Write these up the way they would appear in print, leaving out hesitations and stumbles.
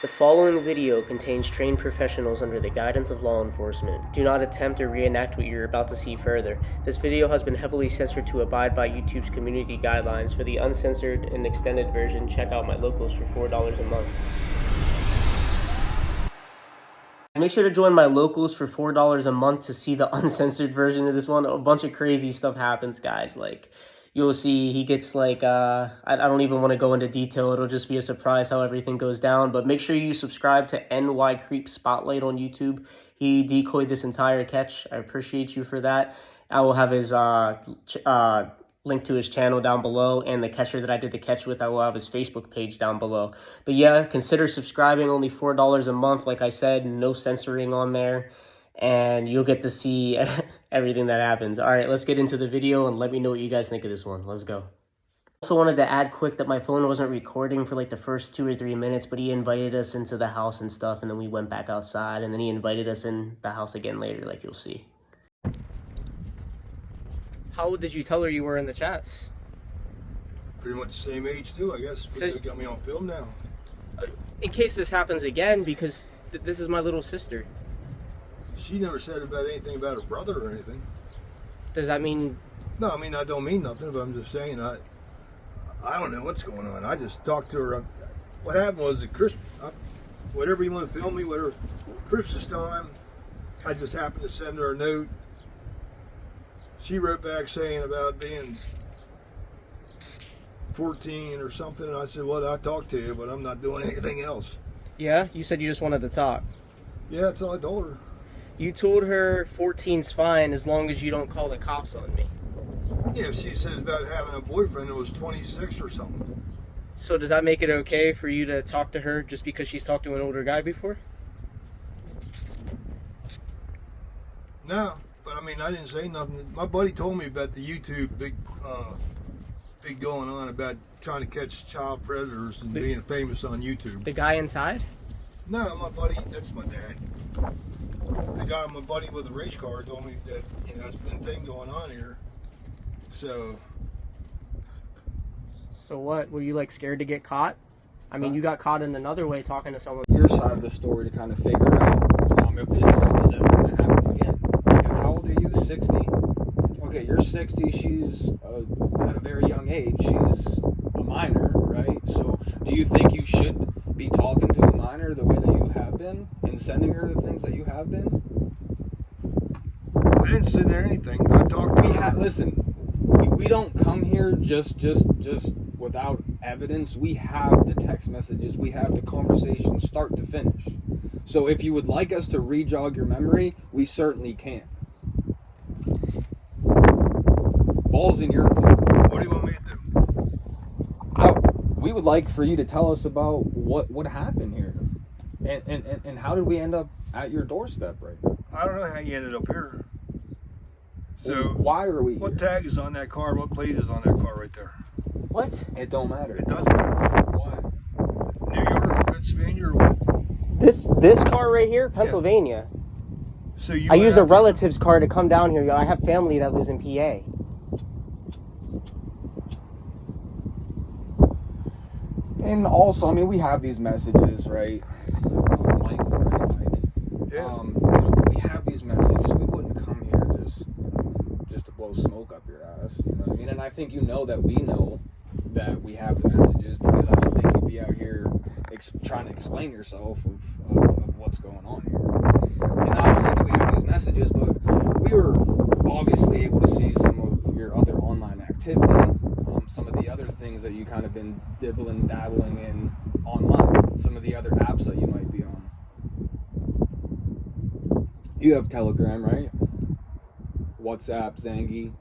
The following video contains trained professionals under the guidance of law enforcement. Do not attempt to reenact what you're about to see further. This video has been heavily censored to abide by YouTube's community guidelines. For the uncensored and extended version, check out my locals for $4 a month. Make sure to join my locals for $4 a month to see the uncensored version of this one. A bunch of crazy stuff happens, guys. Like, you'll see he gets like, I don't even want to go into detail. It'll just be a surprise how everything goes down. But make sure you subscribe to NY Creep Spotlight on YouTube. He decoyed this entire catch. I appreciate you for that. I will have his link to his channel down below, and the catcher that I did the catch with, I will have his Facebook page down below. But yeah, consider subscribing, only $4 a month. Like I said, no censoring on there, and you'll get to see everything that happens. All right, let's get into the video and let me know what you guys think of this one. Let's go. Also wanted to add quick that my phone wasn't recording for like the first 2 or 3 minutes, but he invited us into the house and stuff, and then we went back outside, and then he invited us in the house again later, like you'll see. How old did you tell her you were in the chats? Pretty much the same age too, I guess. But they got me on film now. In case this happens again, because this is my little sister. She never said about anything about her brother or anything. Does that mean... No, I mean, I don't mean nothing, but I'm just saying, I don't know what's going on. I just talked to her. What happened was that whatever you want to film me, whatever, Christmas time, I just happened to send her a note. She wrote back saying about being 14 or something, and I said, well, I talked to you, but I'm not doing anything else. Yeah? You said you just wanted to talk. Yeah, that's all I told her. You told her 14's fine as long as you don't call the cops on me. Yeah, she said about having a boyfriend that was 26 or something. So does that make it okay for you to talk to her just because she's talked to an older guy before? No. But I mean, I didn't say nothing. My buddy told me about the YouTube big going on about trying to catch child predators and being famous on YouTube. The guy inside? No, my buddy, that's my dad. The guy, my buddy with the race car, told me that, you know, it's been a thing going on here. So what? Were you like scared to get caught? I mean, you got caught in another way talking to someone. Your side of the story to kind of figure out if this is ever going to happen again. Because how old are you? 60? Okay, you're 60. She's at a very young age. She's a minor, right? So do you think you should be talking to a minor the way that you have been and sending her the things that you have been? I didn't send her anything. I talked to her. Listen, we don't come here just without evidence. We have the text messages. We have the conversation start to finish. So if you would like us to re-jog your memory, we certainly can. Ball's in your court. What do you want me to do? We would like for you to tell us about what happened here. And how did we end up at your doorstep right now? I don't know how you ended up here. So why are we What here? tag is on that car? What plate is on that car right there? What? It don't matter. It doesn't matter. Why? New York, Pennsylvania, or what? This car right here, Pennsylvania. So you I used a went out relative's car to come down here. I have family that lives in PA. And also, I mean, we have these messages, right? Michael, right? Mike? Yeah. We have these messages. We wouldn't come here just to blow smoke up your ass. You know what I mean? And I think you know that we know that we have the messages, because I don't think you'd be out here trying to explain yourself of what's going on here. And not only do we have these messages, but we were obviously able to see some of your other online activity, some of the other things that you kind of been dabbling in online, some of the other apps that you might be on. You have Telegram, right? WhatsApp, Zangi.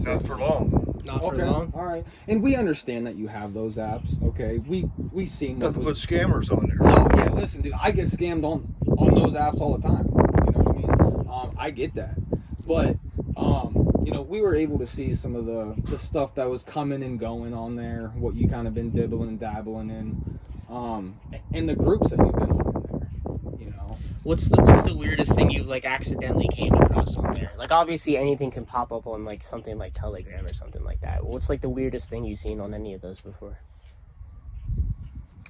Not for long. Not for long. All right. And we understand that you have those apps, okay? We seen Nothing but scammers on there. Oh, yeah, listen, dude, I get scammed on those apps all the time. You know what I mean? I get that. But, we were able to see some of the stuff that was coming and going on there, what you kind of been dibbling and dabbling in, and the groups that you've been on in there, you know? What's the weirdest thing you've like accidentally came across on there? Like obviously anything can pop up on like something like Telegram or something like that. What's like the weirdest thing you've seen on any of those before?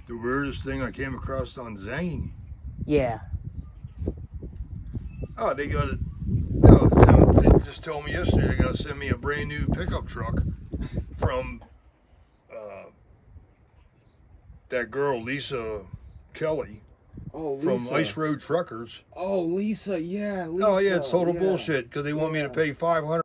The weirdest thing I came across on Zane. Yeah. Oh, they got. No, they just told me yesterday they're gonna send me a brand new pickup truck from that girl Lisa Kelly Oh, from Lisa. Ice Road Truckers. Oh, Lisa. Yeah, Lisa. Oh yeah, it's total yeah. bullshit because they want me to pay $500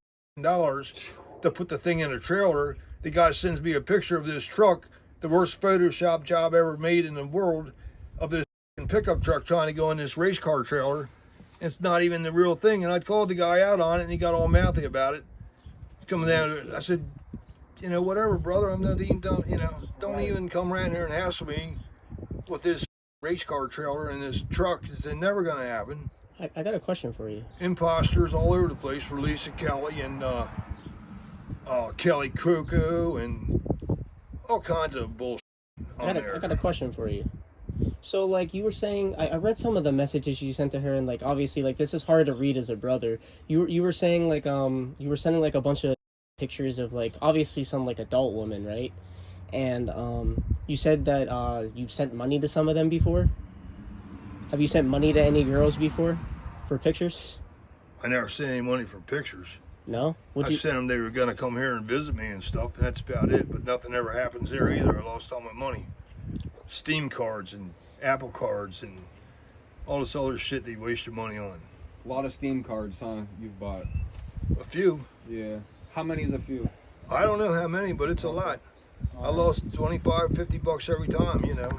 to put the thing in a trailer. The guy sends me a picture of this truck, the worst Photoshop job ever made in the world, of this pickup truck trying to go in this race car trailer. It's not even the real thing. And I called the guy out on it, and he got all mouthy about it. Coming down, I said, you know, whatever, brother. I'm not even done. You know, don't even come around here and hassle me with this race car trailer and this truck. It's never going to happen. I got a question for you. Imposters all over the place for Lisa Kelly and Kelly Croco and all kinds of bullshit on there. I got a question for you. So, like, you were saying, I read some of the messages you sent to her, and, like, obviously, like, this is hard to read as a brother. You were saying, like, you were sending, like, a bunch of pictures of, like, obviously some, like, adult women, right? And, you said that, you've sent money to some of them before? Have you sent money to any girls before for pictures? I never sent any money for pictures. No? I sent them they were going to come here and visit me and stuff, and that's about it. But nothing ever happens there either. I lost all my money. Steam cards and Apple cards and all this other shit they waste your money on. A lot of Steam cards, huh? You've bought. A few. Yeah. How many is a few? I don't know how many, but it's a lot. I lost $25-$50 every time, you know.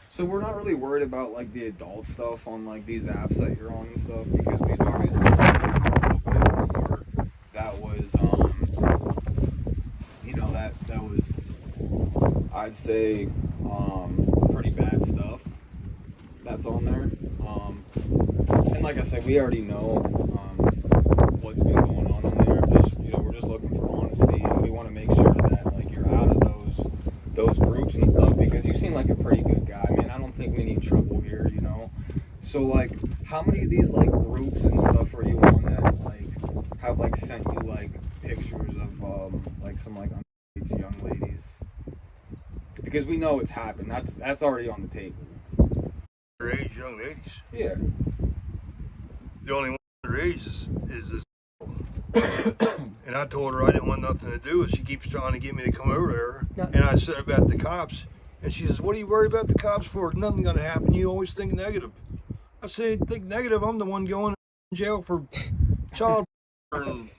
So we're not really worried about like the adult stuff on like these apps that you're on and stuff because we've obviously seen it a little bit before. That was you know, that was I'd say pretty bad stuff that's on there. And like I said, we already know what's been going on in there. Just, you know, we're just looking for honesty, and we want to make sure that like you're out of those groups and stuff because you seem like a pretty good guy, man. I don't think we need trouble here, you know. So like, how many of these like groups and stuff are you on that like have like sent you like pictures of like some like underage young ladies? Because we know it's happened. That's already on the table. Underage young ladies. Yeah. The only one underage is this. And I told her I didn't want nothing to do with it. She keeps trying to get me to come over there. No. And I said about the cops. And she says, what are you worried about the cops for? Nothing's going to happen. You always think negative. I say, think negative. I'm the one going in jail for child and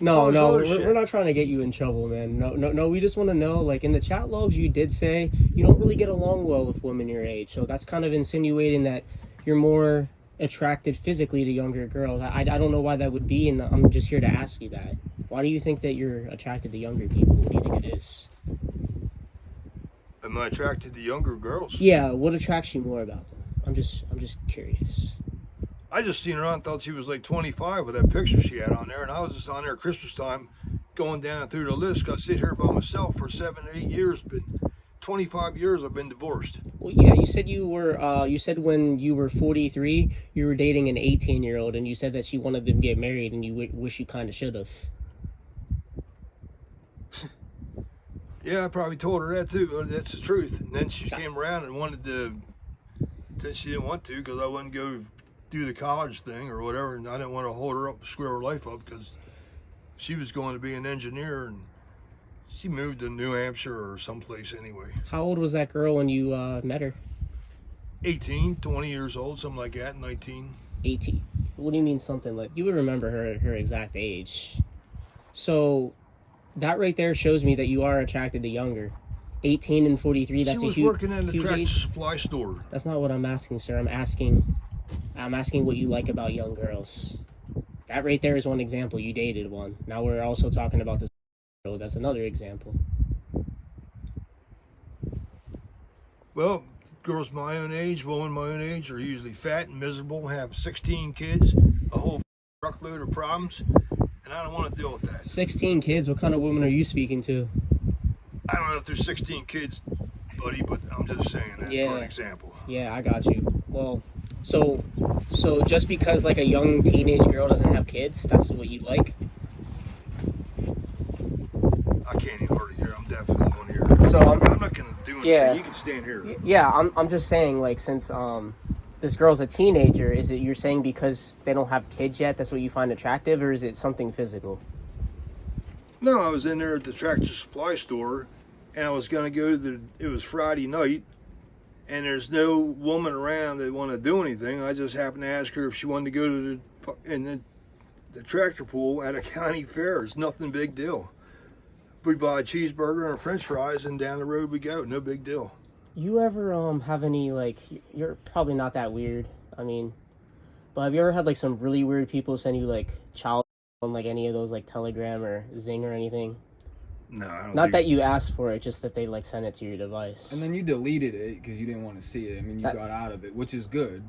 No, other we're not trying to get you in trouble, man. No. We just want to know, like, in the chat logs, you did say you don't really get along well with women your age. So that's kind of insinuating that you're more attracted physically to younger girls. I don't know why that would be, and I'm just here to ask you that. Why do you think that you're attracted to younger people? What do you think it is? Am I attracted to younger girls? Yeah, what attracts you more about them? I'm just curious. I just seen her on, thought she was like 25 with that picture she had on there, and I was just on there Christmas time going down through the list. I sit here by myself for 7 or 8 years, but 25 years I've been divorced. Well, yeah, you said you were, you said when you were 43, you were dating an 18-year-old, and you said that she wanted them to get married, and you wish you kind of should have. Yeah, I probably told her that too, but that's the truth. And then she came around and wanted to, said she didn't want to because I wouldn't go do the college thing or whatever, and I didn't want to hold her up, screw her life up, because she was going to be an engineer, and she moved to New Hampshire or someplace anyway. How old was that girl when you met her? 18, 20 years old, something like that, 19. 18. What do you mean something like, you would remember her exact age. So that right there shows me that you are attracted to younger. 18 and 43, that's she was working at a tractor supply store. That's not what I'm asking, sir. I'm asking what you like about young girls. That right there is one example. You dated one. Now we're also talking about this girl. That's another example. Well, girls my own age, women my own age, are usually fat and miserable, have 16 kids, a whole truckload of problems, and I don't want to deal with that. 16 kids? What kind of women are you speaking to? I don't know if there's 16 kids, buddy, but I'm just saying that for an example. Yeah, I got you. Well, so just because like a young teenage girl doesn't have kids, that's what you like? I can't even hardly hear. I'm deaf in one ear. So I'm not going to do anything Yeah. You can stand here. Yeah, I'm just saying, like, since this girl's a teenager, is it you're saying because they don't have kids yet, that's what you find attractive, or is it something physical? No, I was in there at the Tractor Supply store, and I was going to go to it was Friday night, and there's no woman around that want to do anything. I just happened to ask her if she wanted to go to the tractor pool at a county fair. It's nothing big deal. We buy a cheeseburger and a french fries, and down the road we go. No big deal. You ever have any, like, you're probably not that weird, I mean, but have you ever had like some really weird people send you like child on like any of those like Telegram or Zing or anything? No, I don't. Not that you asked for it, just that they like sent it to your device. And then you deleted it because you didn't want to see it. I mean, you got out of it, which is good.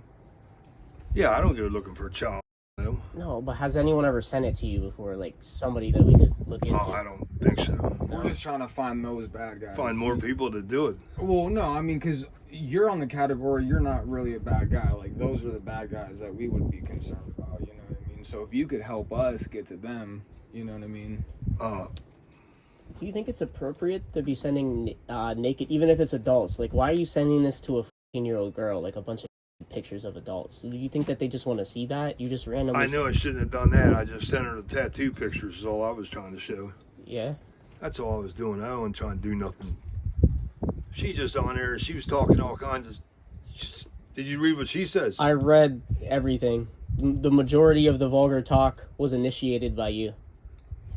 Yeah, I don't go looking for a child. No. No, but has anyone ever sent it to you before? Like somebody that we could look into? Oh, I don't think so. We're just trying to find those bad guys. Find more people to do it. Well, no, I mean, because you're on the category, you're not really a bad guy. Like, those are the bad guys that we would be concerned about, you know what I mean? So if you could help us get to them, you know what I mean? Do you think it's appropriate to be sending naked, even if it's adults? Like, why are you sending this to a 14-year-old girl, like a bunch of pictures of adults? Do you think that they just want to see that? You just randomly... I know I shouldn't have done that. I just sent her the tattoo pictures is all I was trying to show. Yeah? That's all I was doing. I wasn't trying to do nothing. She just on there, she was talking all kinds of... Did you read what she says? I read everything. The majority of the vulgar talk was initiated by you.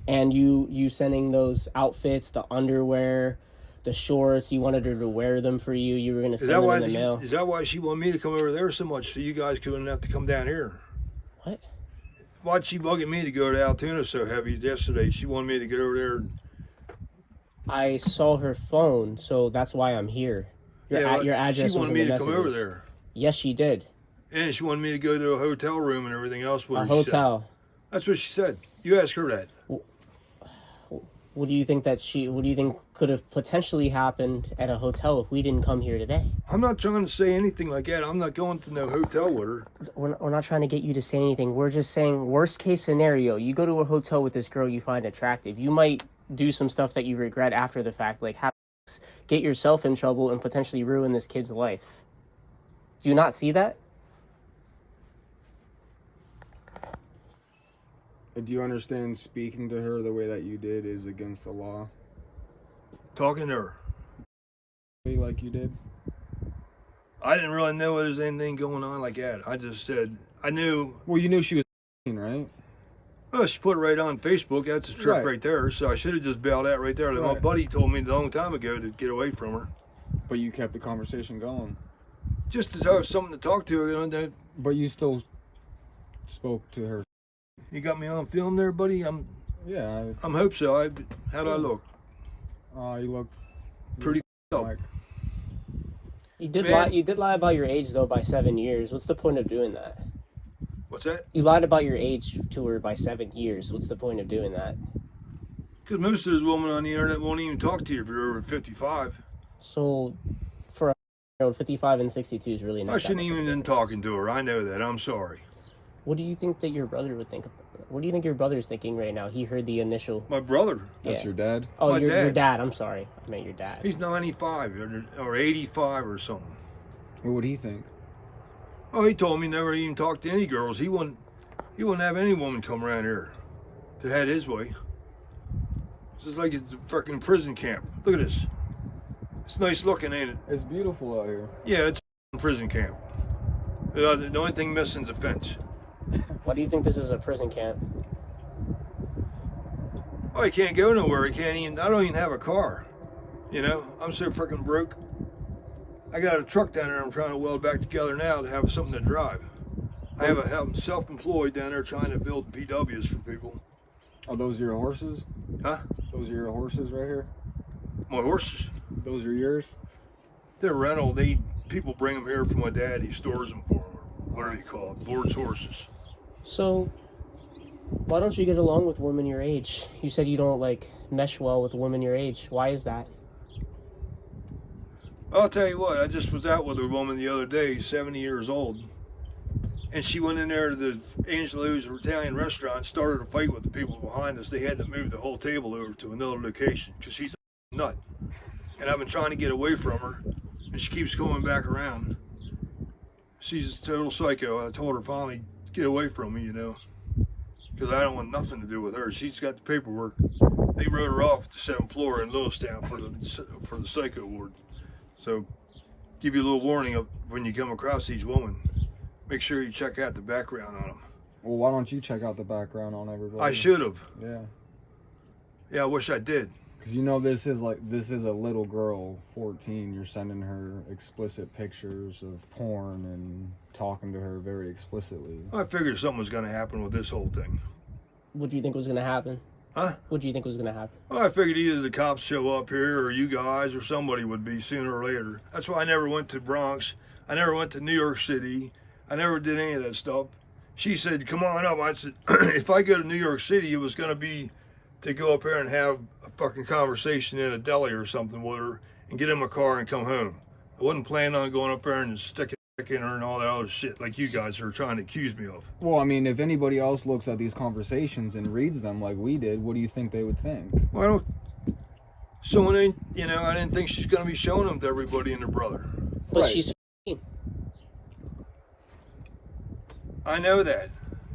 And you sending those outfits, the underwear, the shorts, you wanted her to wear them for you. You were going to send them in the mail. Is that why she wanted me to come over there so much so you guys couldn't have to come down here? What? Why'd she bugging me to go to Altoona so heavy yesterday? She wanted me to get over there. I saw her phone, so that's why I'm here. Your address she was wanted in me the to come messages. over there. Yes, she did. And she wanted me to go to a hotel room and everything else. A hotel. That's what she said. You asked her that. What do you think could have potentially happened at a hotel if we didn't come here today? I'm not trying to say anything like that. I'm not going to no hotel with her. We're not trying to get you to say anything. We're just saying worst case scenario. You go to a hotel with this girl you find attractive. You might do some stuff that you regret after the fact, like get yourself in trouble and potentially ruin this kid's life. Do you not see that? Do you understand speaking to her the way that you did is against the law? Talking to her. Like you did? I didn't really know there was anything going on like that. I just said, I knew. Well, you knew she was right? Well, she put it right on Facebook. That's a trick right there. So I should have just bailed out right there. Like my buddy told me a long time ago to get away from her. But you kept the conversation going. Just to have something to talk to her. You know, but you still spoke to her. You got me on film there, buddy? Yeah. I'm hope so. How do I look? You look pretty up. You did lie about your age though by 7 years. What's the point of doing that? What's that? You lied about your age to her by 7 years. What's the point of doing that? Because most of those women on the internet won't even talk to you if you're over 55. So, for a 55 and 62 is really not. I shouldn't even been talking to her. I know that. I'm sorry. What do you think that your brother would think? What do you think your brother's thinking right now? He heard the initial. My brother. That's your dad? Oh, your dad. I'm sorry. I meant your dad. He's 95 or 85 or something. What would he think? Oh, he told me never even talk to any girls. He wouldn't have any woman come around here to head his way. This is like it's a freaking prison camp. Look at this. It's nice looking, ain't it? It's beautiful out here. Yeah, it's a prison camp. The only thing missing is a fence. Why do you think this is a prison camp? Oh, he can't go nowhere. I don't even have a car. You know, I'm so freaking broke. I got a truck down there I'm trying to weld back together now to have something to drive. I'm self-employed down there trying to build PWs for people. Are those your horses? Huh? Those are your horses right here? My horses. Those are yours? They're rental. People bring them here for my dad. He stores them for them. Or whatever you call it, boards horses. So, why don't you get along with women your age? You said you don't mesh well with women your age. Why is that? I'll tell you what, I just was out with a woman the other day, 70 years old. And she went in there to the Angelo's Italian restaurant, started a fight with the people behind us. They had to move the whole table over to another location because she's a nut. and I've been trying to get away from her, and she keeps going back around. She's a total psycho. I told her finally, get away from me, you know, because I don't want nothing to do with her. She's got the paperwork. They wrote her off at the 7th floor in Lewistown for the psycho ward. So, give you a little warning of when you come across each woman. Make sure you check out the background on them. Well, why don't you check out the background on everybody? I should have. Yeah. Yeah, I wish I did. Because you know this is a little girl, 14. You're sending her explicit pictures of porn and talking to her very explicitly. I figured something was going to happen with this whole thing. What do you think was gonna happen? Huh? What do you think was gonna happen? Well, I figured either the cops show up here or you guys or somebody would be sooner or later. That's why I never went to Bronx. I never went to New York City. I never did any of that stuff. She said, come on up. I said, if I go to New York City, it was going to be to go up there and have a fucking conversation in a deli or something with her and get in my car and come home. I wasn't planning on going up there and sticking in her and all that other shit like you guys are trying to accuse me of. Well, I mean, if anybody else looks at these conversations and reads them like we did, what do you think they would think? Well, I don't. Someone ain't, you know, I didn't think she's going to be showing them to everybody and their brother. But Right. she's I know that.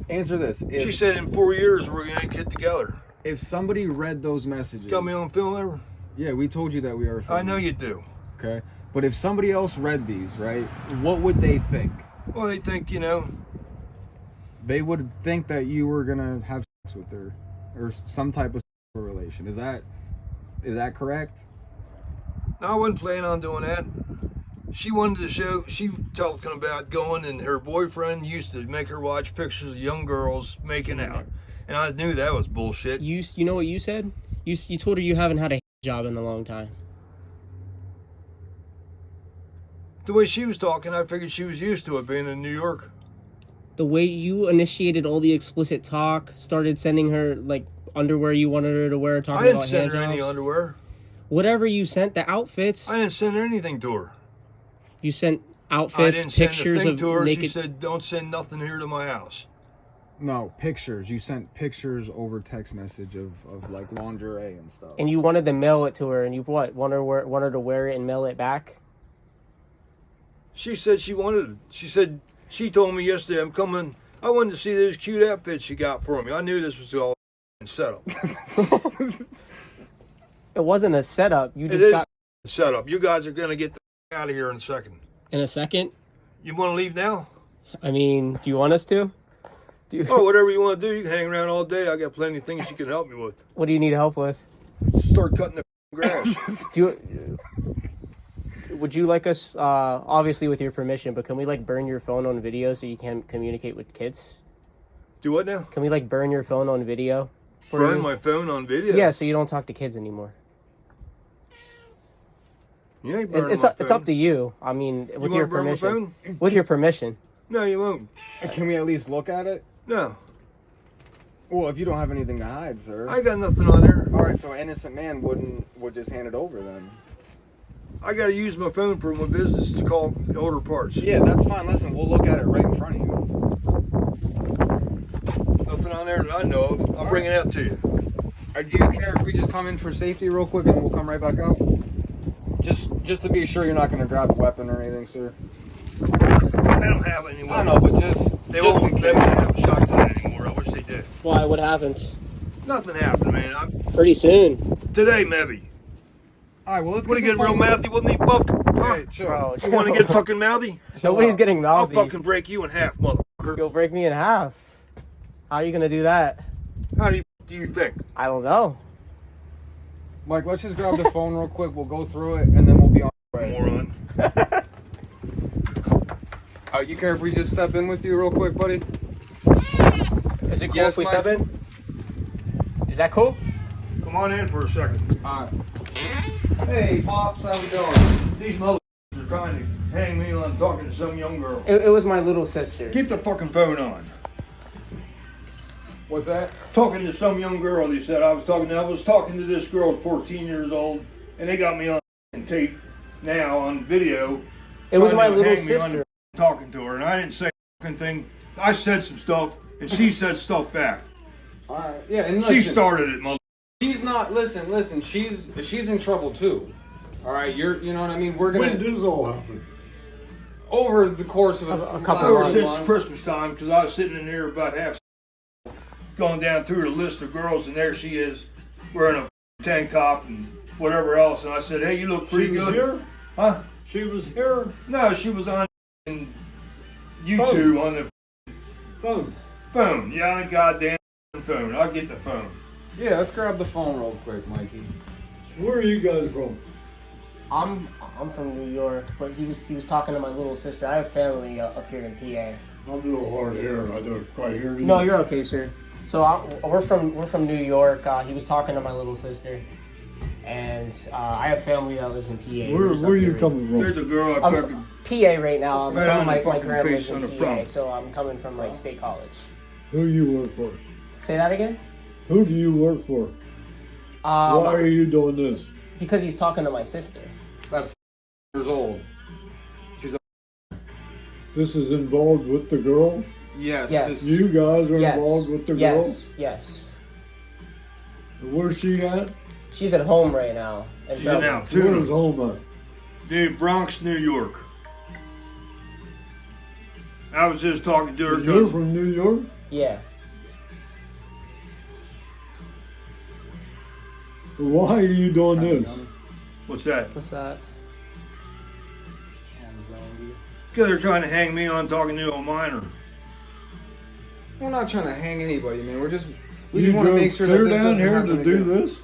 Answer this. She said in 4 years we're going to get together. If somebody read those messages... Got me on film ever? Yeah, we told you that we are I filming. know you do. Okay? But if somebody else read these, right, what would they think? Well, they think, you know, They would think that you were going to have sex with her or some type of sexual relation. Is that correct? no, I wasn't planning on doing that. She wanted to show, she talking about going, and her boyfriend used to make her watch pictures of young girls making out. And I knew that was bullshit. you know what you said? You told her you haven't had a job in a long time. The way she was talking, I figured she was used to it being in New York. The way you initiated all the explicit talk, started sending her like underwear you wanted her to wear, I talking didn't about send hand her any jobs. underwear. Whatever you sent, the outfits. I didn't send anything to her. You sent I outfits, didn't send a pictures thing of to her. naked. She said, don't send nothing here to my house. No, pictures. You sent pictures over text message of like lingerie and stuff. And you wanted to mail it to her, and you want her to wear it and mail it back. She said she wanted it. She said, she told me yesterday, I'm coming. I wanted to see those cute outfits she got for me. I knew this was all set up. It wasn't a setup. You It just is got set up. You guys are going to get the out of here in a second. in a second. You want to leave now? I mean, do you want us to? Do you, Oh, whatever you want to do. You can hang around all day. I got plenty of things you can help me with. what do you need help with? Start cutting the grass. Do you, would you like us, obviously with your permission, but can we like burn your phone on video so you can communicate with kids? Do what now? Can we like burn your phone on video? For Burn you? my phone on video? Yeah, so you don't talk to kids anymore. You ain't burning It's my up, it's phone. up to you. I mean, You with want your to burn my permission. phone? With your permission. No, you won't. Can we at least look at it? No. Well, if you don't have anything to hide, sir. I got nothing on there. All right, so an innocent man would just hand it over then. I got to use my phone for my business to call older parts. Yeah, that's fine. Listen, we'll look at it right in front of you. Nothing on there that I know of. I'll bring it out to you. Do you care if we just come in for safety real quick and we'll come right back out? Just to be sure you're not going to grab a weapon or anything, sir. I don't have any. I know, but just They just won't in let me case. have a shotgun anymore. I wish they did. Why? What happened? Nothing happened, man. Pretty soon. Today, maybe. All right, well, let's Want to get get this real phone- mouthy with me, fuck? Huh? Hey, chill. Bro, You want to get fucking mouthy? Nobody's getting I'll mouthy. fucking break you in half, motherfucker. You'll break me in half. How are you gonna do that? How do you think? I don't know. Mike, let's just grab the phone real quick. We'll go through it, and then we'll be on the way. Moron. You care if we just step in with you real quick, buddy? Is it cool Yes, if we Mike. step in? Is that cool? Come on in for a second. All right. Hey, Pops, how we doing? These motherfuckers are trying to hang me on talking to some young girl. It was my little sister. Keep the fucking phone on. What's that? Talking to some young girl, they said. I was talking to this girl, 14 years old, and they got me on tape now on video. It was trying my to little hang me on sister. talking to her, and I didn't say a fucking thing. I said some stuff, and she said stuff back. All right. Yeah, and She listen, started it, mother. She's not. Listen. She's in trouble too. All right, you know what I mean. We're gonna When did this all happen? over the course of A a couple Ever months. since Christmas time, because I was sitting in there about half, going down through the list of girls, and there she is, wearing a tank top and whatever else. And I said, "Hey, you look pretty She was good." here? Huh? She was here? No, she was on YouTube on the Phone. phone. Yeah, on the goddamn phone. I'll get the phone. Yeah, let's grab the phone real quick, Mikey. Where are you guys from? I'm from New York, but he was talking to my little sister. I have family up here in PA. I'm a little hard of hearing. I don't quite hear you. No, you're okay, sir. So we're from New York. He was talking to my little sister, and I have family that lives in PA. Where Lives up are you here. coming from? There's a girl I'm I took. from PA right now. Right Some on of the my fucking grandma lives face on in the PA, front. so I'm coming from like State College. Who you work for? Say that again. Who do you work for? Why are you doing this? Because he's talking to my sister. That's years old. She's a This is involved with the girl? yes. Yes. This, You guys are Yes. involved with the girl? Yes. Yes. Where's she at? She's at home right now. in She's in trouble. Altoona. Where's home at? Dude, Bronx, New York. I was just talking to her. You're 'Cause from New York? Yeah. Why are you doing this? what's that? What's that? Because they're trying to hang me on talking to a minor. We're not trying to hang anybody, man. We just You want to drove make sure that clear this down doesn't here happen to do again. this?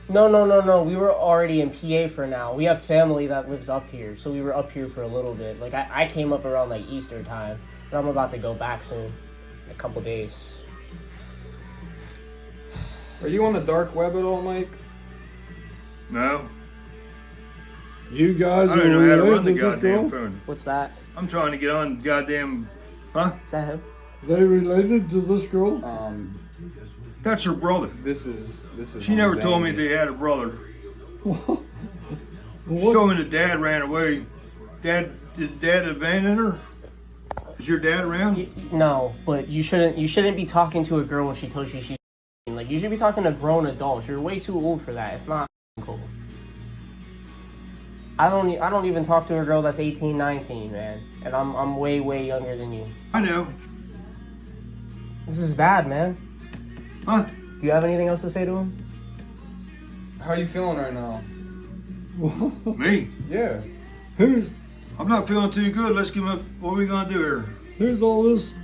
No. We were already in PA for now. We have family that lives up here, so we were up here for a little bit. Like I came up around like Easter time, but I'm about to go back soon, in a couple days. Are you on the dark web at all, Mike? No, You guys I are don't know how to run the related to this goddamn girl? phone. What's that? I'm trying to get on goddamn. Huh? Is that him? They related to this girl? That's her brother. This is. She never told me they had a brother. She What? told me the dad ran away. Did dad abandon her? Is your dad around? No, but you shouldn't be talking to a girl when she tells you she's like you should be talking to grown adults. You're way too old for that. It's not cool. I don't even talk to a girl that's 18, 19, man. And I'm way younger than you. I know. This is bad, man. Huh? Do you have anything else to say to him? How are you feeling right now? Me? Yeah. Who's I'm not feeling too good. Let's give up. What are we gonna do here? who's all this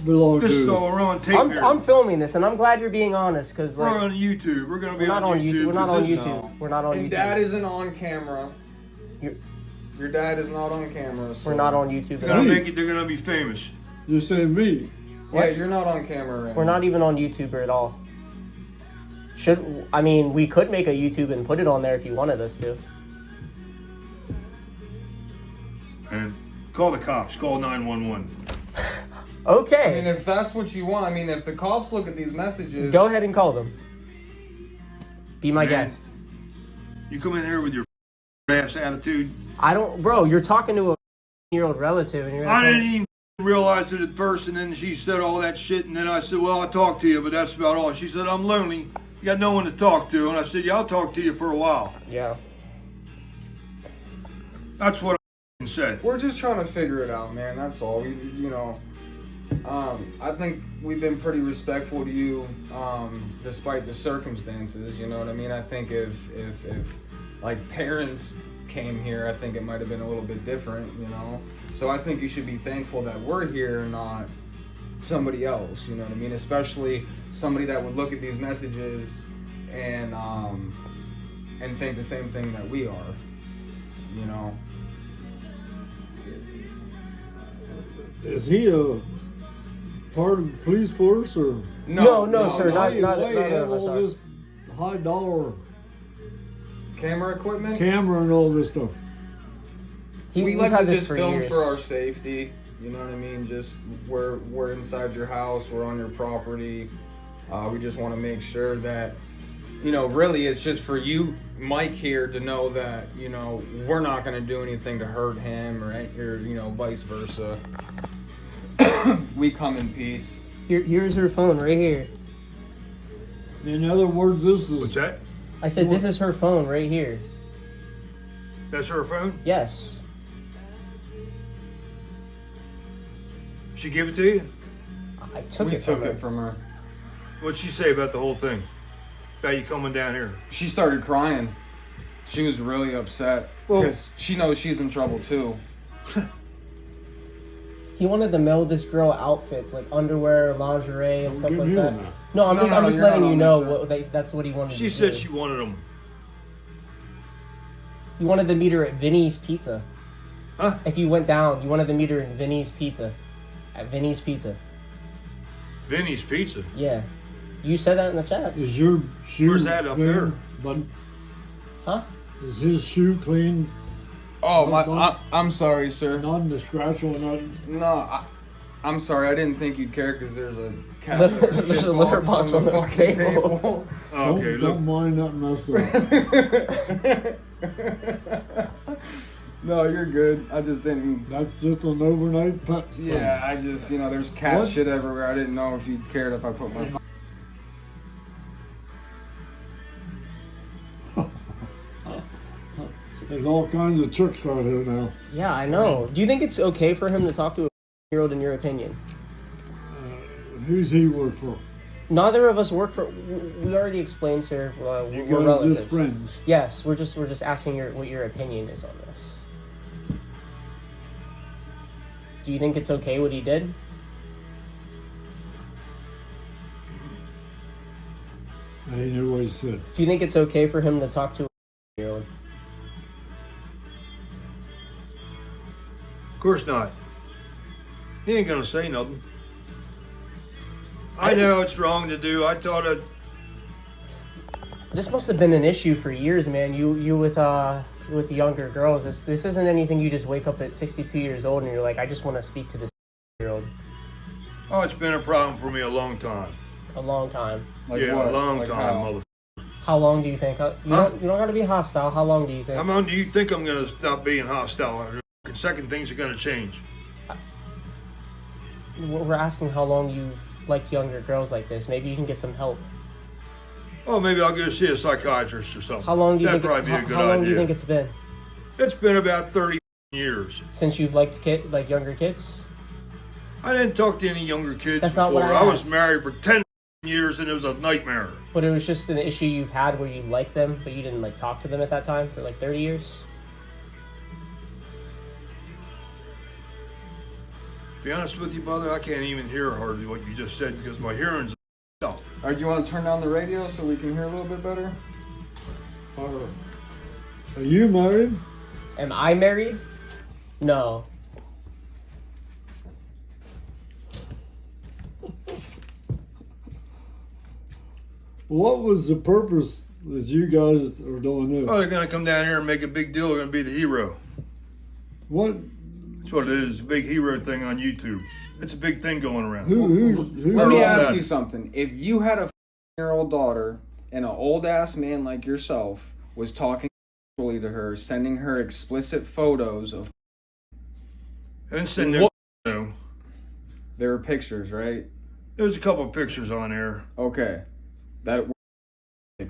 belong This is to? all we're on tape I'm here. filming this, and I'm glad you're being honest, because We're like on YouTube. We're gonna be we're not on YouTube. We're not on 'cause this- YouTube. We're not on And YouTube. Dad isn't on camera. You're- Your dad is not on camera. So. We're not on YouTube. They're At all. gonna make it. They're gonna be famous. You're saying me? Yeah, you're not on camera. Right We're now. not even on YouTube at all. We could make a YouTube and put it on there if you wanted us to. And call the cops. Call 911. Okay. I mean, if that's what you want, I mean, if the cops look at these messages, Go ahead and call them. Be my Man. guest. You come in here with your ass attitude. Bro, you're talking to a year-old relative, and you're I gonna didn't even realize it at first, and then she said all that shit, and then I said, well, I'll talk to you, but that's about all. She said, I'm lonely. You got no one to talk to. And I said, yeah, I'll talk to you for a while. Yeah. That's what I said. we're just trying to figure it out, man. That's all. I think we've been pretty respectful to you, despite the circumstances. You know what I mean? I think if like parents came here, I think it might have been a little bit different. You know, so I think you should be thankful that we're here, not somebody else. You know what I mean? Especially somebody that would look at these messages and think the same thing that we are. You know. Is he a part of the police force or? No, sir. Why Not you have of us all are. this high dollar Camera equipment. camera and all this stuff? We We've like had to this just for film years. for our safety. You know what I mean? Just we're inside your house, we're on your property. We just want to make sure that, really it's just for you, Mike, here to know that, we're not going to do anything to hurt him or vice versa. We come in peace. Here's her phone right here. In other words, this What's is that? I said this is her phone right here. That's her phone? Yes. She gave it to you? I took We it from took her. it from her. What'd she say about the whole thing? About you coming down here? She started crying. She was really upset Well- because she knows she's in trouble too. He wanted to mail this girl outfits like underwear, lingerie, and We're stuff like getting that. you on that. No, I'm No, just no, I'm just you're letting not you on know this, what that's what he wanted. She to said do. she wanted them. You wanted to meet her at Vinny's Pizza. Huh? If you went down, you wanted to meet her in Vinny's Pizza. At Vinny's Pizza. Vinny's Pizza. Yeah. You said that in the chats. Is your shoe Where's that, up clean, there? bud? Huh? Is his shoe clean? Oh my- I'm sorry, sir. Not in the scratch or nothing? No, I'm sorry. I didn't think you'd care because there's a cat. There's a litter box on the fucking table. Okay, Don't look. mind that mess up. No, you're good. I just didn't. That's just an overnight pet. Yeah, I just there's cat What? shit everywhere. I didn't know if you cared if I put my. There's all kinds of tricks out here now. Yeah, I know. Do you think it's okay for him to talk to a year old in your opinion? Who's he work for? Neither of us work for. We already explained, sir. You We're guys relatives. just friends. Yes, we're just asking what your opinion is on this. Do you think it's okay what he did? I knew what he said. Do you think it's okay for him to talk to a year old? Of course not. He ain't gonna say nothing. I know it's wrong to do. I thought it. This must have been an issue for years, man. You with younger girls. This isn't anything you just wake up at 62 years old and you're like, I just want to speak to this year old. Oh, it's been a problem for me a long time. A long time. Like yeah, what? a long Like time, how? mother. How long do you think? You Huh? don't got to be hostile. How long do you think? How long do you think I'm gonna stop being hostile? The second things are gonna change. We're asking how long you've liked younger girls like this. Maybe you can get some help. Oh, maybe I'll go see a psychiatrist or something. How long do you That'd think? probably be a good how long idea. do you think it's been It's been about 30 years. since you've liked younger kids? I didn't talk to any younger kids That's before. not what I I was asked. married for 10 years and it was a nightmare. But it was just an issue you've had where you liked them, but you didn't talk to them at that time for 30 years. To be honest with you, brother, I can't even hear hardly what you just said because my hearing's out. All right, you want to turn down the radio so we can hear a little bit better? Are you married? Am I married? No. What was the purpose that you guys are doing this? Oh, they're gonna come down here and make a big deal. They're gonna be the hero. What? That's what it is. A big hero thing on YouTube. It's a big thing going around. Who's Let me all ask done. you something. If you had a year-old daughter and an old-ass man like yourself was talking sexually to her, sending her explicit photos of And sitting there, you know, there were pictures, right? there's a couple of pictures on there. Okay. That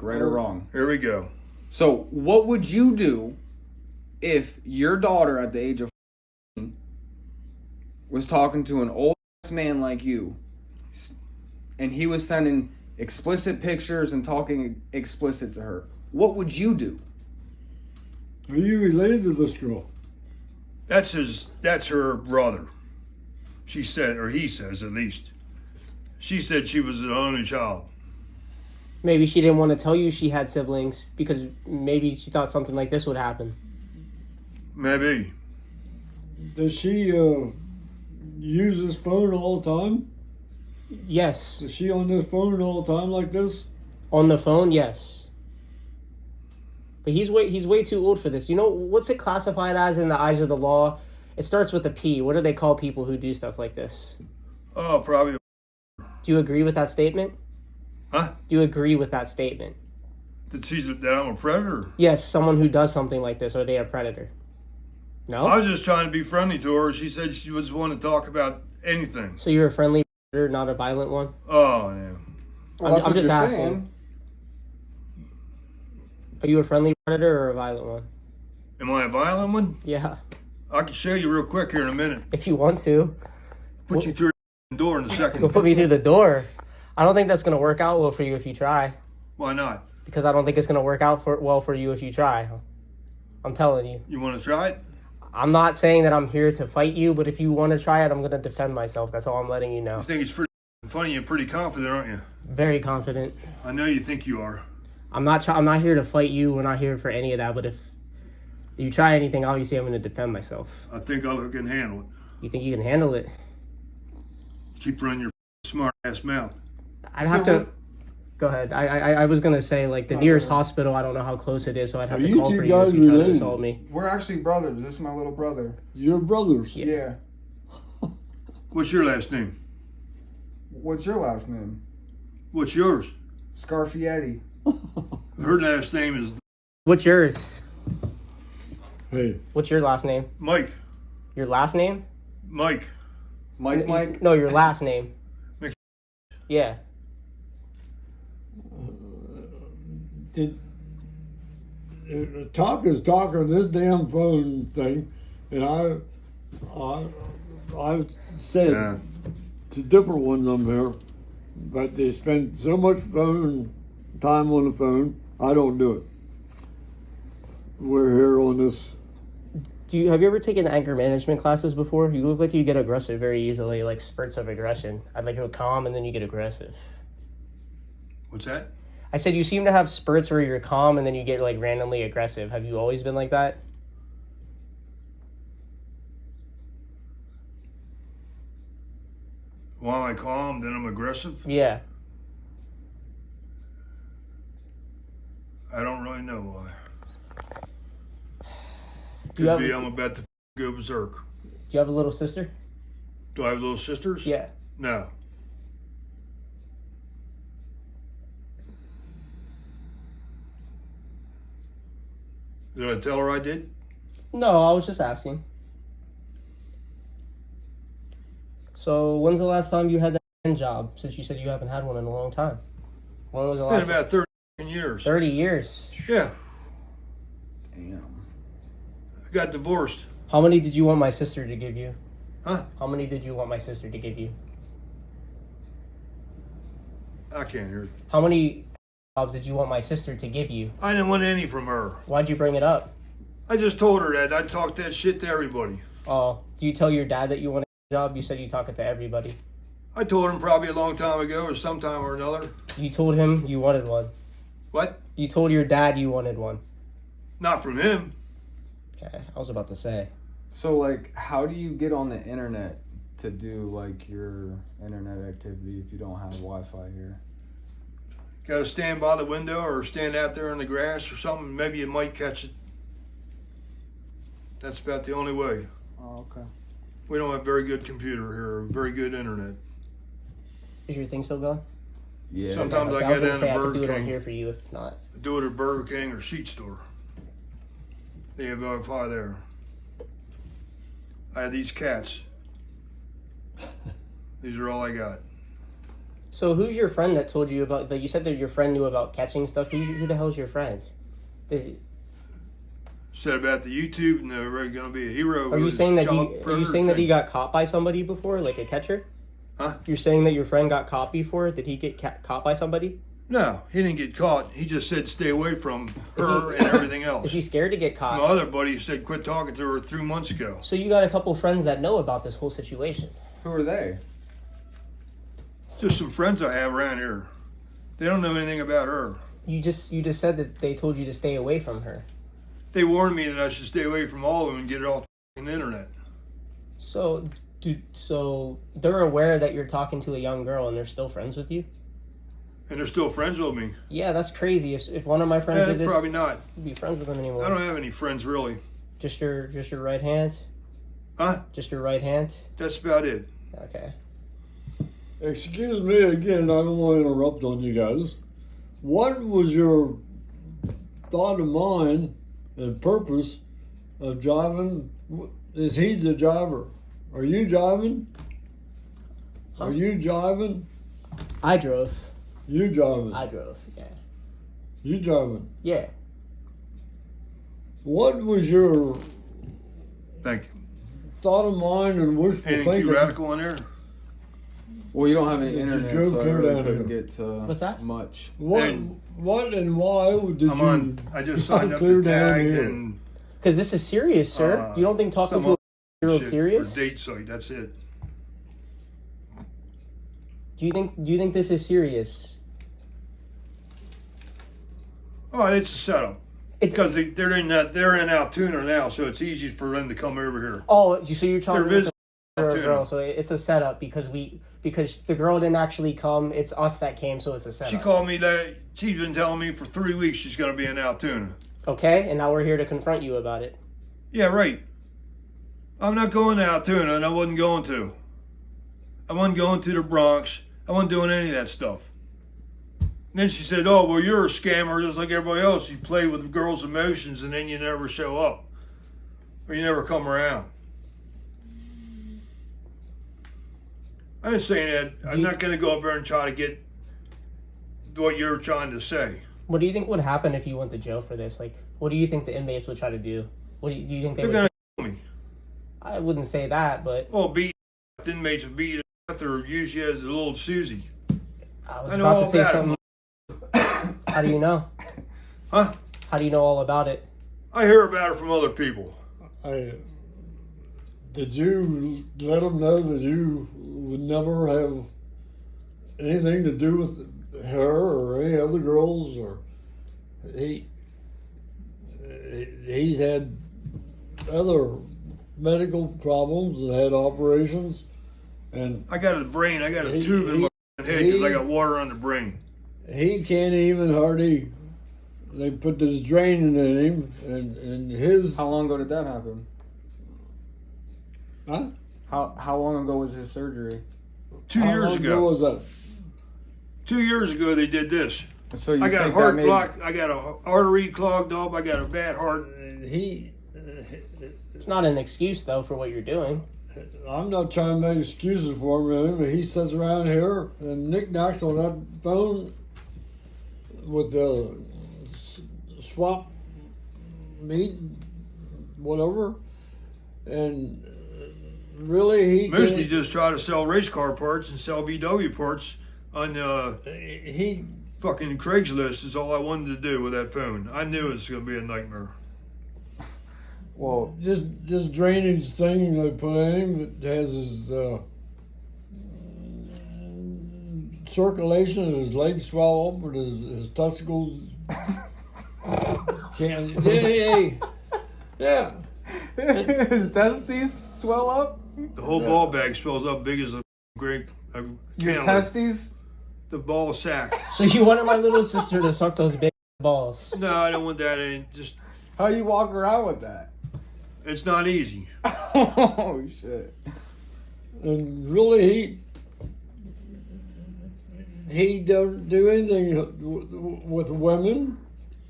right or wrong. Here we go. So, what would you do if your daughter at the age of was talking to an old ass man like you and he was sending explicit pictures and talking explicit to her? What would you do? Are you related to this girl? That's her brother. She said, or he says at least. She said she was an only child. Maybe she didn't want to tell you she had siblings because maybe she thought something like this would happen. Maybe. Does she use this phone all the time? Yes. Is she on this phone all the time like this? On the phone, yes. But he's way too old for this. You know, what's it classified as in the eyes of the law? It starts with a P. What do they call people who do stuff like this? Oh, probably. Do you agree with that statement? Huh? Do you agree with that statement? That I'm a predator. Yes, someone who does something like this, are they a predator? No? I was just trying to be friendly to her. She said she was wanting to talk about anything. So you're a friendly predator, not a violent one? Oh, yeah. Well, that's I'm what just you're asking. saying. Are you a friendly predator or a violent one? Am I a violent one? Yeah, I can show you real quick here in a minute. if you want to. Put you through the door in a You'll second. put me through the door. I don't think that's gonna work out well for you if you try. Why not? Because I don't think it's gonna work out well for you if you try. I'm telling you. You want to try it? I'm not saying that I'm here to fight you, but if you want to try it, I'm gonna defend myself. That's all I'm letting you know. I think it's pretty funny. You're pretty confident, aren't you? Very confident. I know you think you are. I'm not here to fight you. We're not here for any of that. But if you try anything, obviously I'm gonna defend myself. I think I can handle it. You think you can handle it? Keep running your smart ass mouth. I'd have to. Go ahead. I was gonna say like the nearest hospital. I don't know how close it is, so I'd have Are to you call two for you if guys you try to related? assault me. We're actually brothers. This is my little brother. Your brothers. Yeah. What's your last name? What's your last name? What's yours? Scarfietti. Her last name is What's yours? Hey, What's your last name? Mike. Your last name? Mike. Mike. No, your last name. Mc- Yeah. did talk is talk on this damn phone thing, and I've said Yeah. to different ones on here, but they spend so much phone time on the phone. I don't do it. We're here on this. Have you ever taken anger management classes before? You look like you get aggressive very easily, like spurts of aggression. I'd like you calm and then you get aggressive. What's that? I said you seem to have spurts where you're calm and then you get like randomly aggressive. Have you always been like that? Why am I calm, then I'm aggressive? Yeah. I don't really know why. Do you Could have, be I'm about to go berserk. do you have a little sister? Do I have little sisters? Yeah. No. Did I tell her I did? No, I was just asking. So, when's the last time you had that job? Since you said you haven't had one in a long time. When was the It's last been about 30 years. 30 years. Yeah. Damn. I got divorced. How many did you want my sister to give you? Huh? How many did you want my sister to give you? I can't hear. How many jobs did you want my sister to give you? I didn't want any from her. Why'd you bring it up? I just told her that. I talked that shit to everybody. Oh, do you tell your dad that you want a job? You said you talk it to everybody. I told him probably a long time ago or sometime or another. You told him you wanted one. What? You told your dad you wanted one. Not from him. Okay, I was about to say. So, like, how do you get on the internet to do, like, your internet activity if you don't have Wi-Fi here? Got to stand by the window or stand out there in the grass or something. Maybe you might catch it. That's about the only way. Oh, okay. We don't have very good computer here or very good internet. Is your thing still going? Yeah. Sometimes Okay, I was go gonna down say to I could Burger do it on King. here for you if not. Do it at Burger King or Sheet Store. They have Wi-Fi there. I have these cats. These are all I got. So who's your friend that told you about? That you said that your friend knew about catching stuff. Who the hell's your friend? Said about the YouTube and they're really going to be a hero. Are you with saying that his child are you predator saying that he thing. got caught by somebody before, like a catcher? Huh? You're saying that your friend got caught before? Did he get caught by somebody? No, he didn't get caught. He just said stay away from Is her he- and everything else. Is he scared to get caught? My other buddy said quit talking to her 3 months ago. So you got a couple friends that know about this whole situation. Who are they? Just some friends I have around here. They don't know anything about her. You just said that they told you to stay away from her. They warned me that I should stay away from all of them and get it off the internet. So they're aware that you're talking to a young girl and they're still friends with you? And they're still friends with me. Yeah, that's crazy. If one of my friends did this, Probably not. you'd be friends with them anymore. I don't have any friends really. Just your right hand? Huh? Just your right hand? That's about it. Okay. Excuse me again, I don't want to interrupt on you guys. What was your thought of mine and purpose of driving? Is he the driver? Are you driving? Huh? Are you driving? I drove. You driving? I drove, yeah. You driving? Yeah. what was your Thank you. thought of mine and wishful Anything thinking? too radical in there? Well, you don't have any Did you internet, so joke I her really down couldn't here? get to What's that? much. What And- and why did I'm you? on. I just signed up clear to down tag here? and Because this is serious, sir. You don't think talking some to a other girl is shit serious? for date site. That's it. Do you think this is serious? Oh, it's a setup. Because they're in Altoona now, so it's easy for them to come over here. Oh, so you're talking They're with visiting a Altoona. girl, so it's a setup because the girl didn't actually come. It's us that came, so it's a setup. She called me that. She's been telling me for 3 weeks she's going to be in Altoona. Okay, and now we're here to confront you about it. Yeah, right. I'm not going to Altoona, and I wasn't going to. I wasn't going to the Bronx. I wasn't doing any of that stuff. And then she said, "Oh, well, you're a scammer just like everybody else. You play with girls' emotions, and then you never show up, or you never come around." I didn't say that. I'm not going to go up there and try to get what you're trying to say. What do you think would happen if you went to jail for this? Like, what do you think the inmates would try to do? What do you think they They're would? going to kill me. I wouldn't say that, but Oh, beat inmates will beat or use you as a little Susie. I was I know about all to say about it. something. How do you know? Huh? How do you know all about it? I hear about it from other people. Did you let them know that you would never have anything to do with her or any other girls, or he's had other medical problems and had operations, and I got a brain. I got a He- tube in he- my head because I he- got water on the brain. he can't even hardly. They put this drain in him, and his How long ago did that happen? huh? How long ago was his surgery? 2 How years long ago. was that? 2 years ago they did this. So you I got a think heart that made block. I got a artery clogged up. I got a bad heart. He. It's not an excuse though for what you're doing. I'm not trying to make excuses for him, but he sits around here and knickknacks on that phone with the swap meet, whatever, and really he Mostly can't- just try to sell race car parts and sell VW parts on he fucking Craigslist is all I wanted to do with that phone. I knew it was going to be a nightmare. well, this drainage thing they put in him, it has his circulation, his legs swell up, but his testicles can't. Yeah. his testes swell up. The whole ball bag swells up big as a great Your cantaloupe. testes. The ball sack. So you wanted my little sister to suck those big balls. No, I don't want that. Just How you walk around with that? it's not easy. Oh shit! And really, he don't do anything with women,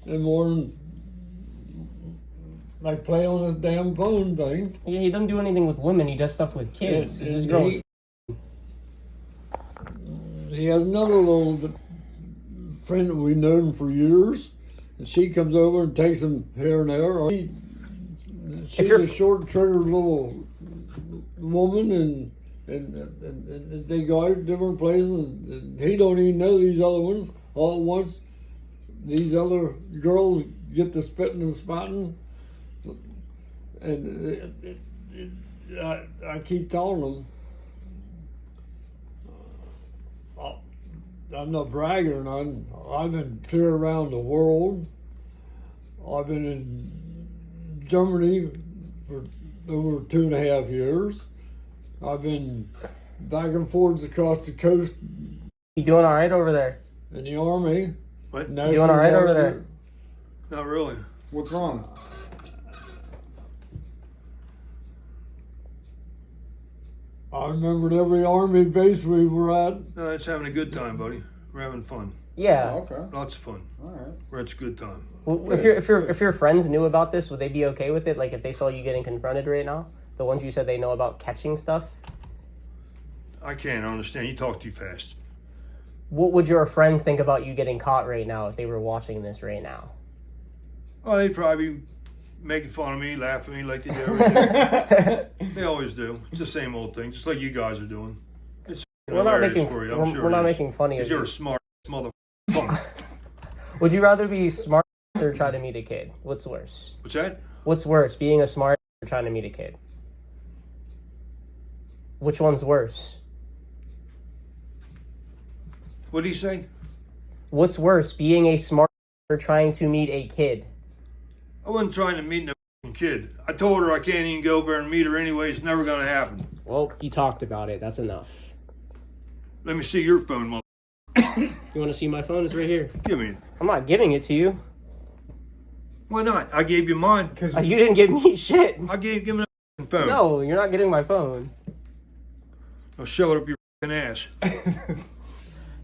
and more than like play on this damn phone thing. Yeah, he doesn't do anything with women. He does stuff with kids. And- His and girl. he has another little friend that we've known for years, and she comes over and takes him here and there. She's you're- a short-triggered little woman, and they go out different places, and he don't even know these other ones. All at once, these other girls get to spitting and spotting, and I keep telling them, I'm not bragging or nothing. I've been clear around the world. I've been in Germany for over 2.5 years. I've been back and forth across the coast You doing all right over there? in the Army. What? You doing all right over there? Not really. What's wrong? I remembered every Army base we were at. No, it's having a good time, buddy. We're having fun. Yeah. Okay. Lots of fun. All right. We're it's a good time. Well, if your friends knew about this, would they be okay with it? Like if they saw you getting confronted right now, the ones you said they know about catching stuff. I can't understand. You talk too fast. What would your friends think about you getting caught right now if they were watching this right now? Oh, they'd probably making fun of me, laughing at me like they do every day. They always do. It's the same old thing, just like you guys are doing. It's We're not hilarious making. for you. We're not making funny of Because you're you. a smart motherfucker. Would you rather be smart or try to meet a kid? What's worse? What's that? What's worse, being a smart or trying to meet a kid? Which one's worse? What did he say? What's worse, being a smart or trying to meet a kid? I wasn't trying to meet no fucking kid. I told her I can't even go there and meet her anyway. It's never going to happen. Well, you talked about it. That's enough. Let me see your phone, mother. You want to see my phone? It's right here. Give me it. I'm not giving it to you. Why not? I gave you mine. You didn't give me shit. Give me the phone. No, you're not getting my phone. I'll shove it up your fucking ass.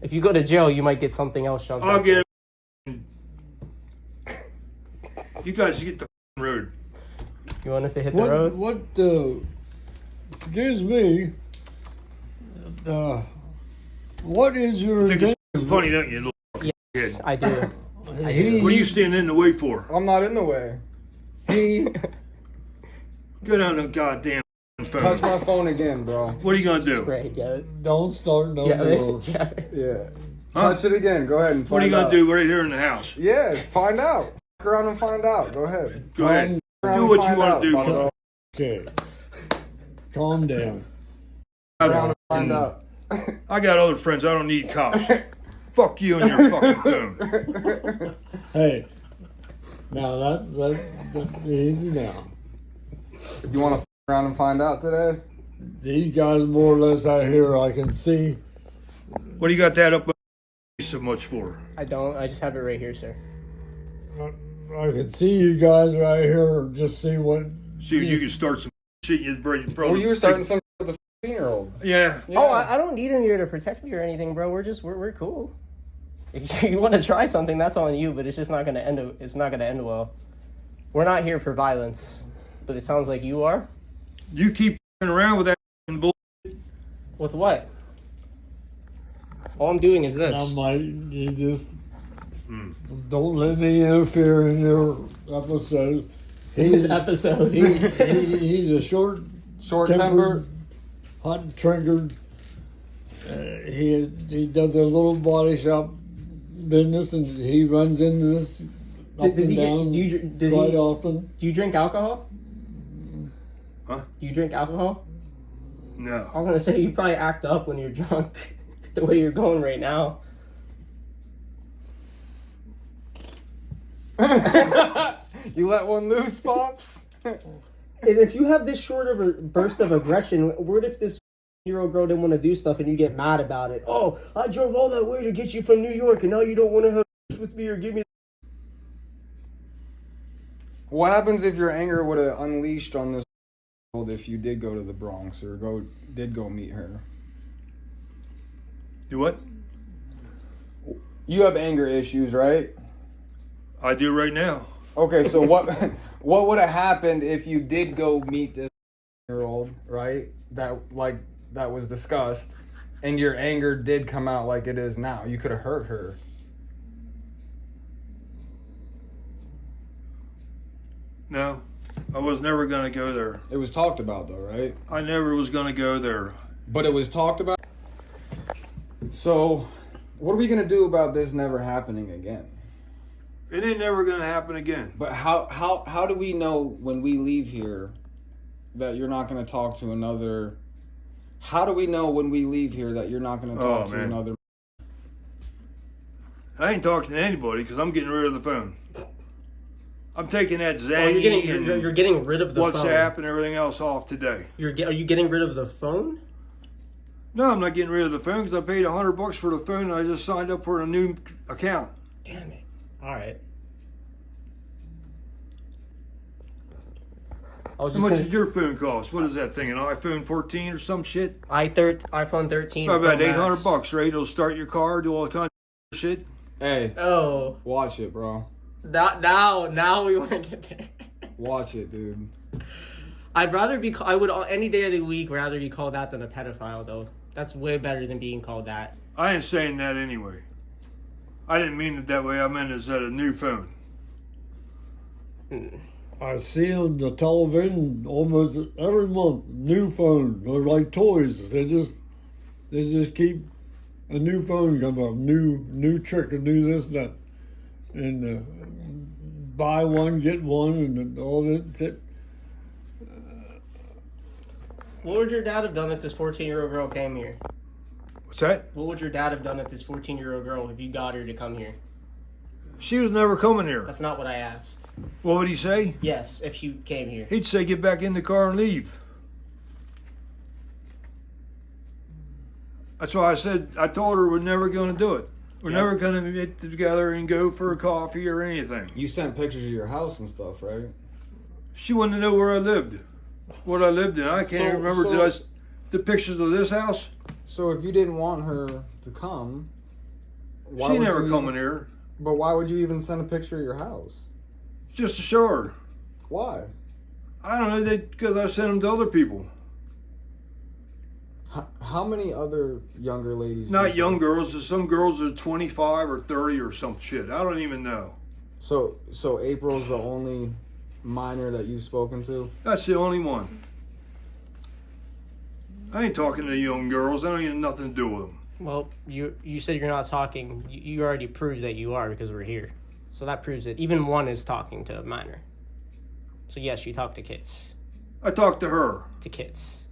If you go to jail, you might get something else shoved I'll up get it. You guys get the fucking road. there. You want us to hit the road? Excuse me, what is your Think identity? it's funny, don't you, little fucking kid? I do. What are you standing in the way for? I'm not in the way. He, Go down the goddamn phone. Touch my phone again, bro. What are you going to do? Right, yeah. don't start no Yeah, more. yeah. Yeah. Huh? Touch it again. Go ahead and find out. What are you going to do right here in the house? Yeah, find out. Fuck around and find out. Go ahead. Go ahead. Fuck around Do and what you find want out, to do. bro. Okay, calm down. Fuck around and find out. I got other friends. I don't need cops. Fuck you and your fucking phone. Hey, now that's easy now. Do you want to fuck around and find out today? These guys more or less out here, I can see. What do you got that up so much for? I don't. I just have it right here, sir. I can see you guys right here. Just see what. See if you can start some shit. You'd probably. Well, you were starting something with a 15-year-old. Yeah. Yeah. Oh, I don't need him here to protect me or anything, bro. We're cool. If you want to try something, that's on you. But it's just not gonna end. It's not gonna end well. We're not here for violence, but it sounds like you are. You keep around with that bull. With what? All I'm doing is this. Now, Mike, you just don't let me interfere in your episode. He's Episode. he's a Short-tempered. hot triggered. He does a little body shop business, and he runs into this up Does and he get- down do you- does quite he- often. Do you drink alcohol? Huh? Do you drink alcohol? No. I was gonna say you probably act up when you're drunk, the way you're going right now. You let one loose, Pops? And if you have this short of a burst of aggression, what if this year-old girl didn't want to do stuff and you get mad about it? Oh, I drove all that way to get you from New York, and now you don't want to have sex with me or give me. What happens if your anger would have unleashed on this world if you did go to the Bronx or did go meet her? Do what? You have anger issues, right? I do right now. Okay, so what would have happened if you did go meet this year-old, right? That was discussed, and your anger did come out like it is now. You could have hurt her. No. I was never going to go there. It was talked about though, right? I never was going to go there. But it was talked about. So, what are we gonna do about this never happening again? It ain't never going to happen again. But how do we know when we leave here that you're not gonna talk to another? How do we know when we leave here that you're not gonna talk to man. another? I ain't talking to anybody because I'm getting rid of the phone. I'm taking that Oh, Zangy you're getting rid of the WhatsApp phone. and everything else off today. Are you getting rid of the phone? No, I'm not getting rid of the phone because I paid $100 for the phone and I just signed up for a new account. Damn it. All right. I was How just much gonna, does your phone cost? What is that thing? An iPhone 14 or some shit? iPhone 13. About Pro Max. $800, right? It'll start your car, do all kinds of shit. Hey, Oh, watch it, bro. now we want to get there. Watch it, dude. I'd rather be. I would any day of the week rather be called that than a pedophile, though. That's way better than being called that. I ain't saying that anyway. I didn't mean it that way. I meant it's at a new phone. I see on the television almost every month new phones. They're like toys. They just keep a new phone come up, new trick, or new this that, and buy one get one, and all that. What would your dad have done if this 14-year-old girl came here? What's that? What would your dad have done if this 14-year-old girl, if you got her to come here? She was never coming here. That's not what I asked. What would he say? Yes, if she came here. He'd say, get back in the car and leave. That's why I said, I told her we're never going to do it. We're never going to get together and go for a coffee or anything. You sent pictures of your house and stuff, right? She wanted to know where I lived, what I lived in. I can't even remember. The pictures of this house? So if you didn't want her to come, She never coming here. But why would you even send a picture of your house? Just to show her. Why? I don't know, because I sent them to other people. How many other younger ladies? Not young girls. There's some girls that are 25 or 30 or some shit. I don't even know. So April's the only minor that you've spoken to? That's the only one. I ain't talking to young girls. I don't even have nothing to do with them. Well, you said you're not talking. You already proved that you are because we're here. So that proves it. Even one is talking to a minor. So yes, you talk to kids. I talked to her. To kids.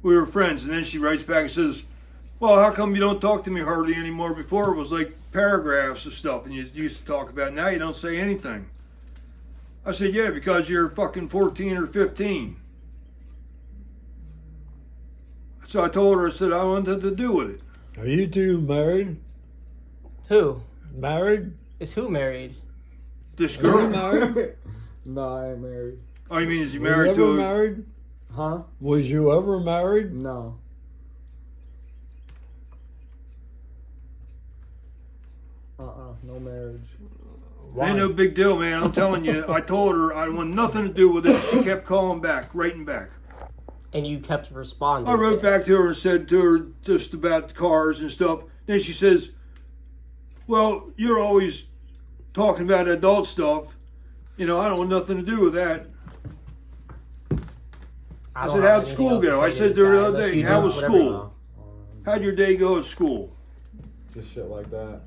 We were friends, and then she writes back and says, well, how come you don't talk to me hardly anymore? Before it was like paragraphs of stuff, and you used to talk about it. Now you don't say anything. I said, yeah, because you're fucking 14 or 15. So I told her, I said, I wanted to do with it. Are you two married? Who? Married? Is who married? This Are you girl. married? No, I ain't married. Oh, you mean is he Were you married ever to a... married? Huh? Was you ever married? No. No marriage. Ain't no big deal, man. I'm telling you. I told her I want nothing to do with it. She kept calling back, writing back. And you kept responding. I wrote back to her and said to her just about cars and stuff. Then she says, well, you're always talking about adult stuff. You know, I don't want nothing to do with that. I don't said, have how'd anything school else to go? say I to said this to her guy the other unless day, you how do was whatever. school? How'd your day go at school? Just shit like that.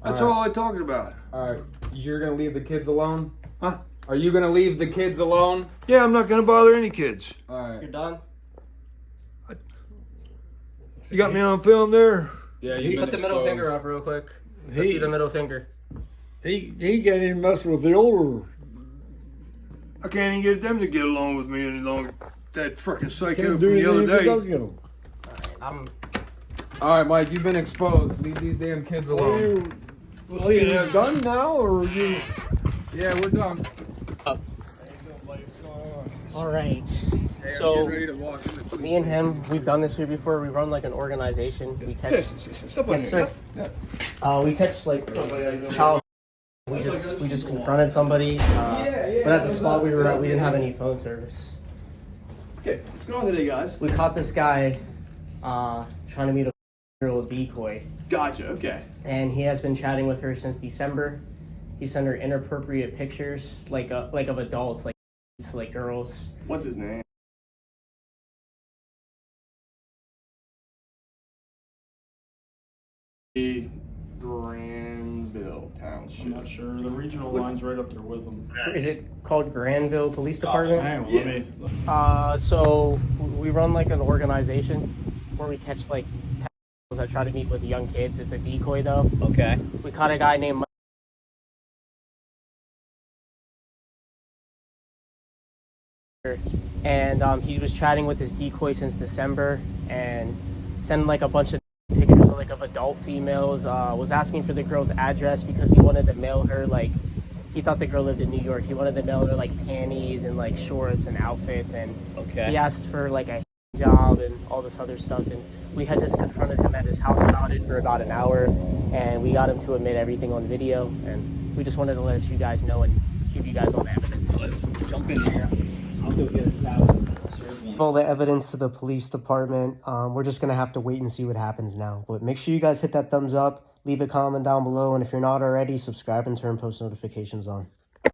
That's All all I talked about. All right, you're gonna leave the kids alone? Huh? Are you gonna leave the kids alone? Yeah, I'm not going to bother any kids. All right. You're done? You got me on film there? Yeah, Put the middle finger up real quick. Let's see the middle finger. He can't even mess with the older. I can't even get them to get along with me any longer. That freaking psycho Can't from do the anything other if he does day. get 'em. All right, Mike, you've been exposed. Leave these damn kids alone. Are you done now, or are you? Yeah, we're done. All right. So me and him, we've done this here before. We run like an organization. We catch. Yes, sir. We catch like child. We just confronted somebody. But at the spot we were at, we didn't have any phone service. Okay, what's going on today, guys? We caught this guy trying to meet a girl with decoy, Gotcha, okay. and he has been chatting with her since December. He sent her inappropriate pictures, like of adults, like girls. What's his name? Granville Township. I'm not sure. The regional line's right up there with them. Is it called Granville Police Department? Hang on, Yeah. let me. So we run like an organization where we catch like pedophiles that try to meet with young kids. It's a decoy though. Okay. We caught a guy named and he was chatting with his decoy since December and sending like a bunch of pictures of adult females. Was asking for the girl's address because he wanted to mail her like he thought the girl lived in New York. He wanted to mail her like panties and like shorts and outfits, and Okay. he asked for like a job and all this other stuff, and we had just confronted him at his house about it for about an hour, and we got him to admit everything on video, and we just wanted to let you guys know and give you guys all the evidence. Jump in here. I'll go get his out. All the evidence to the police department. We're just gonna have to wait and see what happens now, but make sure you guys hit that thumbs up, leave a comment down below, and if you're not already, subscribe and turn post notifications on.